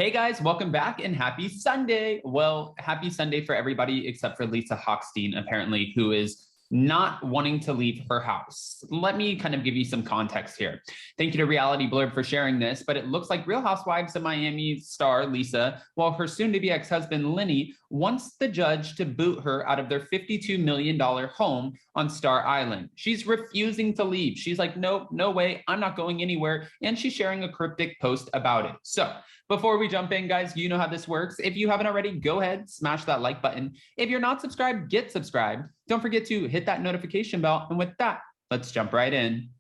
Hey guys, welcome back and happy Sunday. Well, happy Sunday for everybody except for Lisa Hochstein, apparently, who is not wanting to leave her house. Let me kind of give you some context here. Thank you to Reality Blurb for sharing this, but it looks like Real Housewives of Miami star Lisa, while her soon-to-be ex-husband Lenny wants the judge to boot her out of their $52 million home on Star Island. She's refusing to leave. She's like, nope, no way, I'm not going anywhere. And she's sharing a cryptic post about it. So before we jump in, guys, you know how this works. If you haven't already, go ahead, smash that like button. If you're not subscribed, get subscribed. Don't forget to hit that notification bell. And with that, let's jump right in.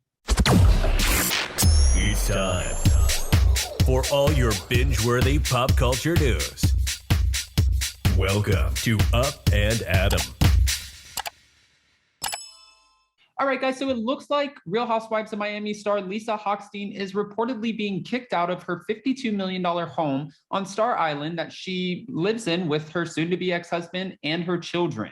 It's time for all your binge-worthy pop culture news. Welcome to Up and Adam. All right, guys, so it looks like Real Housewives of Miami star Lisa Hochstein is reportedly being kicked out of her $52 million home on Star Island that she lives in with her soon-to-be ex-husband and her children.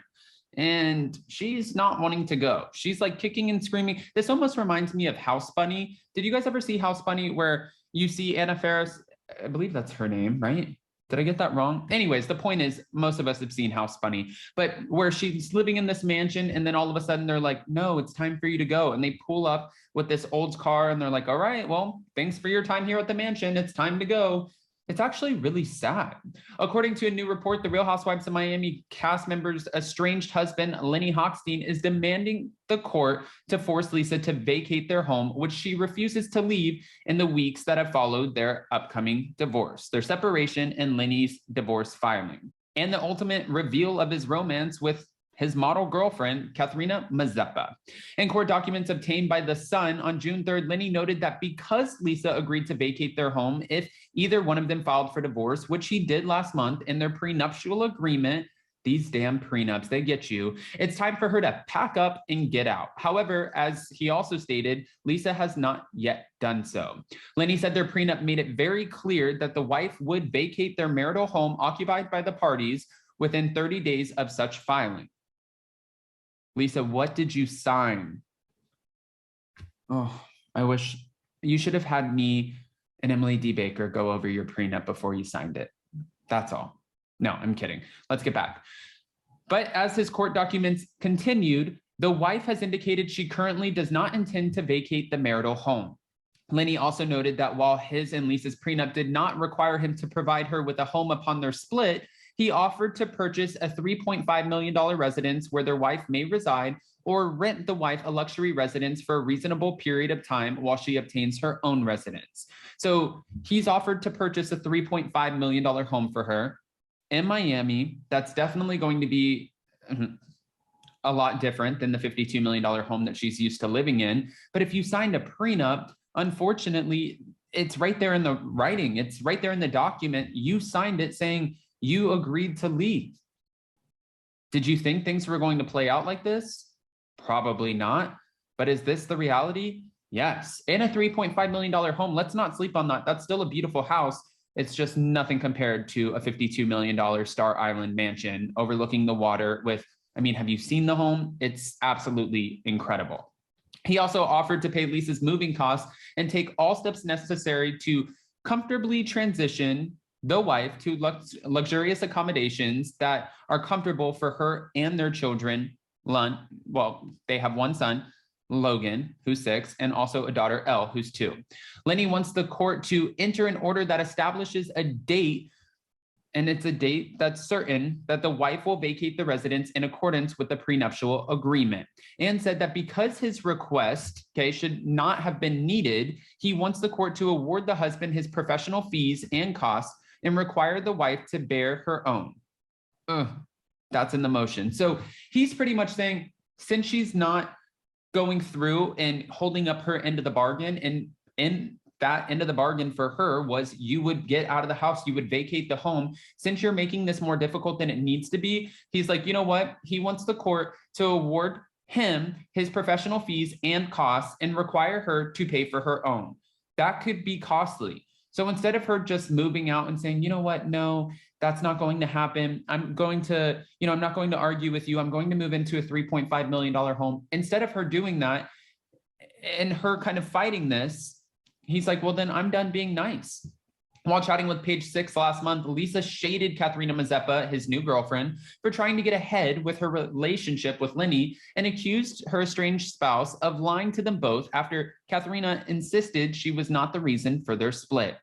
And she's not wanting to go. She's like kicking and screaming. This almost reminds me of House Bunny. Did you guys ever see House Bunny where you see Anna Faris? I believe that's her name, right? Did I get that wrong? Anyways, the point is most of us have seen House Bunny, but where she's living in this mansion and then all of a sudden they're like, no, it's time for you to go. And they pull up with this old car and they're like, all right, well, thanks for your time here at the mansion. It's time to go. It's actually really sad. According to a new report, the Real Housewives of Miami cast member's estranged husband, Lenny Hochstein, is demanding the court to force Lisa to vacate their home, which she refuses to leave in the weeks that have followed their upcoming divorce, their separation, and Lenny's divorce filing, and the ultimate reveal of his romance with his model girlfriend, Katharina Mazeppa. In court documents obtained by The Sun on June 3rd, Lenny noted that because Lisa agreed to vacate their home if either one of them filed for divorce, which he did last month in their prenuptial agreement, these damn prenups, they get you, it's time for her to pack up and get out. However, as he also stated, Lisa has not yet done so. Lenny said their prenup made it very clear that the wife would vacate their marital home occupied by the parties within 30 days of such filing. Lisa, what did you sign? Oh, I wish you should have had me and Emily D. Baker go over your prenup before you signed it. That's all. No, I'm kidding. Let's get back. But as his court documents continued, the wife has indicated she currently does not intend to vacate the marital home. Lenny also noted that while his and Lisa's prenup did not require him to provide her with a home upon their split, he offered to purchase a $3.5 million residence where their wife may reside or rent the wife a luxury residence for a reasonable period of time while she obtains her own residence. So he's offered to purchase a $3.5 million home for her in Miami. That's definitely going to be a lot different than the $52 million home that she's used to living in. But if you signed a prenup, unfortunately, it's right there in the writing. It's right there in the document. You signed it saying you agreed to leave. Did you think things were going to play out like this? Probably not. But is this the reality? Yes. And a $3.5 million home, let's not sleep on that. That's still a beautiful house. It's just nothing compared to a $52 million Star Island mansion overlooking the water with, I mean, have you seen the home? It's absolutely incredible. He also offered to pay Lisa's moving costs and take all steps necessary to comfortably transition the wife to luxurious accommodations that are comfortable for her and their children. Well, they have one son, Logan, who's 6, and also a daughter, Elle, who's 2. Lenny wants the court to enter an order that establishes a date, and it's a date that's certain that the wife will vacate the residence in accordance with the prenuptial agreement, and said that because his request, should not have been needed, he wants the court to award the husband his professional fees and costs and require the wife to bear her own. That's in the motion. So he's pretty much saying, since she's not going through and holding up her end of the bargain, and in that end of the bargain for her was you would get out of the house, you would vacate the home. Since you're making this more difficult than it needs to be, he's like, you know what? He wants the court to award him his professional fees and costs and require her to pay for her own. That could be costly. So instead of her just moving out and saying, you know what, no, that's not going to happen. I'm going to, I'm not going to argue with you. I'm going to move into a $3.5 million home. Instead of her doing that and her kind of fighting this, he's like, well, then I'm done being nice. While chatting with Page Six last month, Lisa shaded Katharina Mazeppa, his new girlfriend, for trying to get ahead with her relationship with Lenny and accused her estranged spouse of lying to them both after Katharina insisted she was not the reason for their split.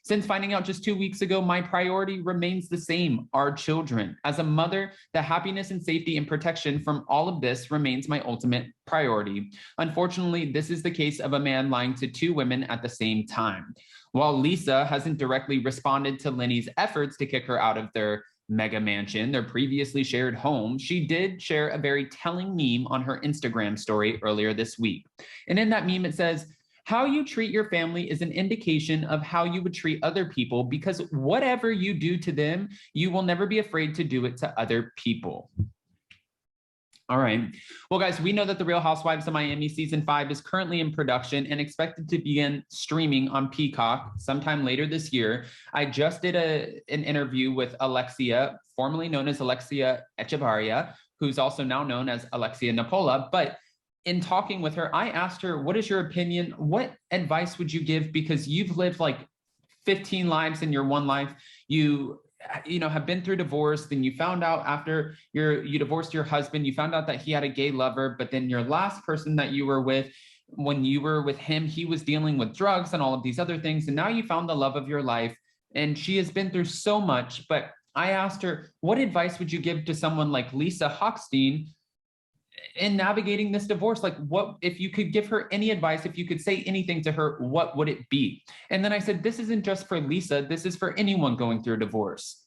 Since finding out just 2 weeks ago, my priority remains the same, our children. As a mother, the happiness and safety and protection from all of this remains my ultimate priority. Unfortunately, this is the case of a man lying to two women at the same time. While Lisa hasn't directly responded to Lenny's efforts to kick her out of their mega mansion, their previously shared home, she did share a very telling meme on her Instagram story earlier this week. And in that meme, it says, "How you treat your family is an indication of how you would treat other people, because whatever you do to them, you will never be afraid to do it to other people." All right. Well, guys, we know that The Real Housewives of Miami season 5 is currently in production and expected to begin streaming on Peacock sometime later this year. I just did an interview with Alexia, formerly known as Alexia HWY, who's also now known as Alexia Napola. But in talking with her, I asked her, what is your opinion? What advice would you give? Because you've lived like 15 lives in your one life. You have been through divorce, then you found out after you divorced your husband, you found out that he had a gay lover, but then your last person that you were with, when you were with him, he was dealing with drugs and all of these other things. And now you found the love of your life, and she has been through so much. But I asked her, what advice would you give to someone like Lisa Hochstein in navigating this divorce? Like, what, if you could give her any advice, if you could say anything to her, what would it be? And then I said, this isn't just for Lisa, this is for anyone going through a divorce,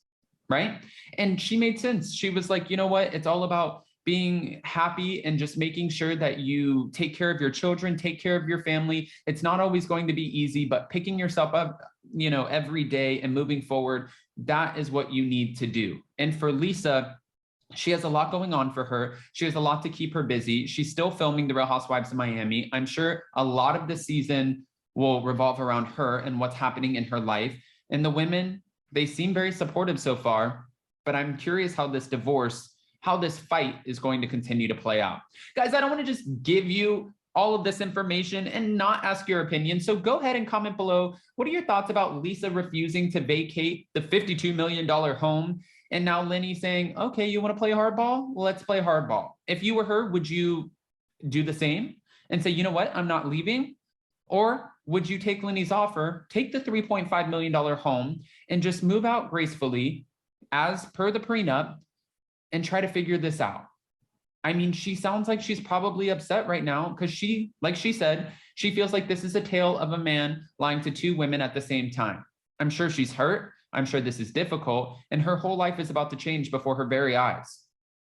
right? And she made sense. She was like, you know what? It's all about being happy and just making sure that you take care of your children, take care of your family. It's not always going to be easy, but picking yourself up, every day and moving forward, that is what you need to do. And for Lisa, she has a lot going on for her. She has a lot to keep her busy. She's still filming The Real Housewives of Miami. I'm sure a lot of the season will revolve around her and what's happening in her life. And the women, they seem very supportive so far, but I'm curious how this divorce, how this fight is going to continue to play out. Guys, I don't want to just give you all of this information and not ask your opinion. So go ahead and comment below. What are your thoughts about Lisa refusing to vacate the $52 million home? And now Lenny saying, okay, you want to play hardball? Well, let's play hardball. If you were her, would you do the same and say, you know what, I'm not leaving? Or would you take Lenny's offer, take the $3.5 million home and just move out gracefully as per the prenup and try to figure this out? I mean, she sounds like she's probably upset right now because she, like she said, she feels like this is a tale of a man lying to two women at the same time. I'm sure she's hurt. I'm sure this is difficult, and her whole life is about to change before her very eyes.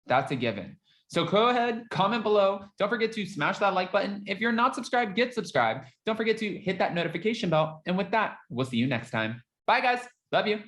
That's a given. So go ahead, comment below. Don't forget to smash that like button. If you're not subscribed, get subscribed. Don't forget to hit that notification bell. And with that, we'll see you next time. Bye, guys. Love you.